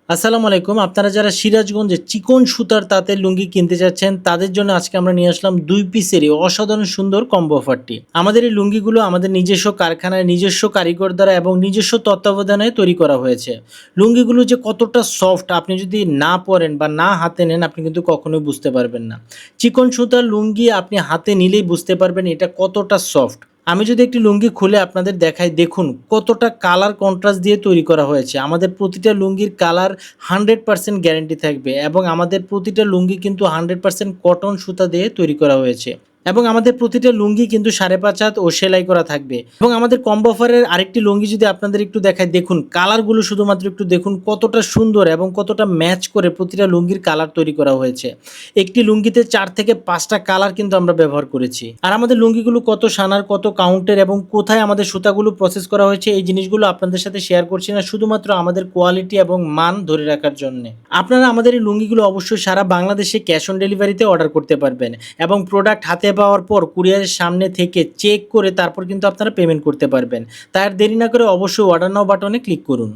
আসসালামু আলাইকুম। আপনারা যারা সিরাজগঞ্জে চিকন সুতার তাঁতের লুঙ্গি কিনতে চাচ্ছেন, তাদের জন্য আজকে আমরা নিয়ে আসলাম ২ পিসেরই অসাধারণ সুন্দর কম্বো অফারটি। আমাদের এই লুঙ্গিগুলো আমাদের নিজস্ব কারখানায়, নিজস্ব কারিগর দ্বারা এবং নিজস্ব তত্ত্বাবধানে তৈরি করা হয়েছে। লুঙ্গিগুলো যে কতটা সফট, আপনি যদি না পরেন বা না হাতে নেন, আপনি কিন্তু কখনোই বুঝতে পারবেন না। চিকন সুতার লুঙ্গি আপনি হাতে নিলেই বুঝতে পারবেন এটা কতটা সফট। আমি যদি একটি লুঙ্গি খুলে আপনাদের দেখাই, দেখুন কতটা কালার কন্ট্রাস্ট দিয়ে তৈরি করা হয়েছে। আমাদের প্রতিটা লুঙ্গির কালার 100% গ্যারান্টি থাকবে এবং আমাদের প্রতিটা লুঙ্গি কিন্তু 100% কটন সুতা দিয়ে তৈরি করা হয়েছে। এবং আমাদের প্রতিটা লুঙ্গি কিন্তু ৫.৫ হাত ও সেলাই করা থাকবে। এবং আমাদের কম্বো অফারের আরেকটি লুঙ্গি যদি আপনাদের একটু দেখাই, দেখুন কালারগুলো শুধুমাত্র একটু দেখুন কতটা সুন্দর এবং কতটা ম্যাচ করে প্রতিটা লুঙ্গির কালার তৈরি করা হয়েছে। একটি লুঙ্গিতে ৪ থেকে ৫টা কালার কিন্তু আমরা ব্যবহার করেছি। আর আমাদের লুঙ্গিগুলো কত সানার, কত কাউন্টের এবং কোথায় আমাদের সুতাগুলো প্রসেস করা হয়েছে, এই জিনিসগুলো আপনাদের সাথে শেয়ার করছি না, শুধুমাত্র আমাদের কোয়ালিটি এবং মান ধরে রাখার জন্যে। আপনারা আমাদের এই লুঙ্গিগুলো অবশ্যই সারা বাংলাদেশে ক্যাশ অন ডেলিভারিতে অর্ডার করতে পারবেন এবং প্রোডাক্ট হাতে পাওয়ার পর কুরিয়ারের সামনে থেকে চেক করে তারপর কিন্তু আপনারা পেমেন্ট করতে পারবেন। তাই আর দেরি না করে অবশ্যই অর্ডার নাও বাটনে ক্লিক করুন।